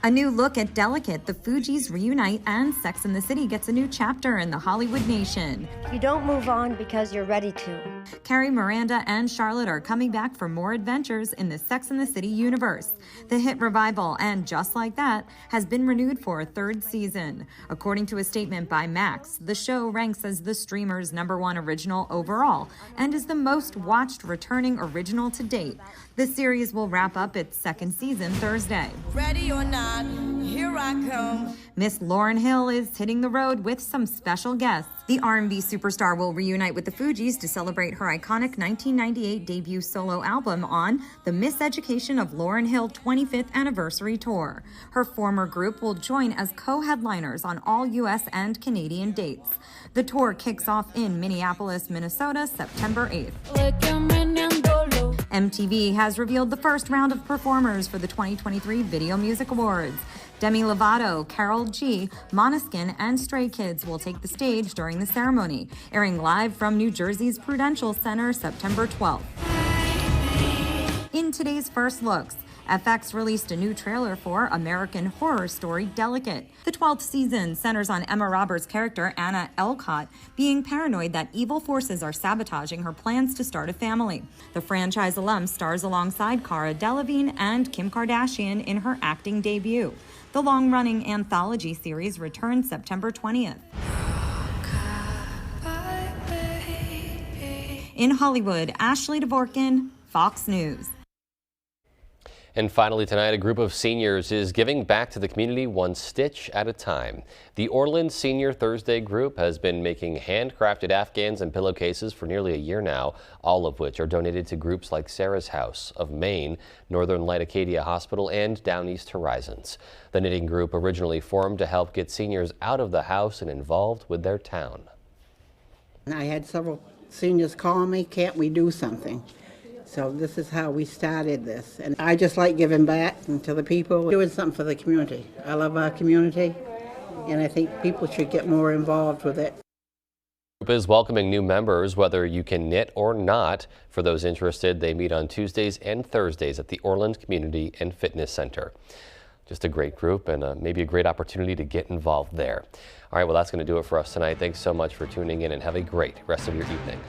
A new look at Delicate, the Fugees reunite, and Sex and the City gets a new chapter in the Hollywood Nation. You don't move on because you're ready to. Carrie, Miranda, and Charlotte are coming back for more adventures in the Sex and the City universe. The hit revival, and Just Like That, has been renewed for a third season. According to a statement by Max, the show ranks as the streamer's #1 original overall and is the most watched returning original to date. The series will wrap up its second season Thursday. Ready or not, here I come. Miss Lauryn Hill is hitting the road with some special guests. The R&B superstar will reunite with the Fugees to celebrate her iconic 1998 debut solo album on the Miseducation of Lauryn Hill 25th Anniversary Tour. Her former group will join as co-headliners on all U.S. and Canadian dates. The tour kicks off in Minneapolis, Minnesota, September 8th. MTV has revealed the first round of performers for the 2023 Video Music Awards. Demi Lovato, Karol G, Måneskin, and Stray Kids will take the stage during the ceremony, airing live from New Jersey's Prudential Center September 12th. In today's First Looks, FX released a new trailer for American Horror Story Delicate. The 12th season centers on Emma Roberts' character Anna Elcott being paranoid that evil forces are sabotaging her plans to start a family. The franchise alum stars alongside Cara Delevingne and Kim Kardashian in her acting debut. The long-running anthology series returns September 20th. In Hollywood, Ashley Dvorkin, Fox News. And finally tonight, a group of seniors is giving back to the community one stitch at a time. The Orland Senior Thursday group has been making handcrafted Afghans and pillowcases for nearly a year now, all of which are donated to groups like Sarah's House of Maine, Northern Light Acadia Hospital, and Down East Horizons. The knitting group originally formed to help get seniors out of the house and involved with their town. I had several seniors call me, can't we do something? So this is how we started this. And I just like giving back to the people, doing something for the community. I love our community, and I think people should get more involved with it. The group is welcoming new members, whether you can knit or not. For those interested, they meet on Tuesdays and Thursdays at the Orland Community and Fitness Center. Just a great group and maybe a great opportunity to get involved there. All right, well, that's going to do it for us tonight. Thanks so much for tuning in and have a great rest of your evening.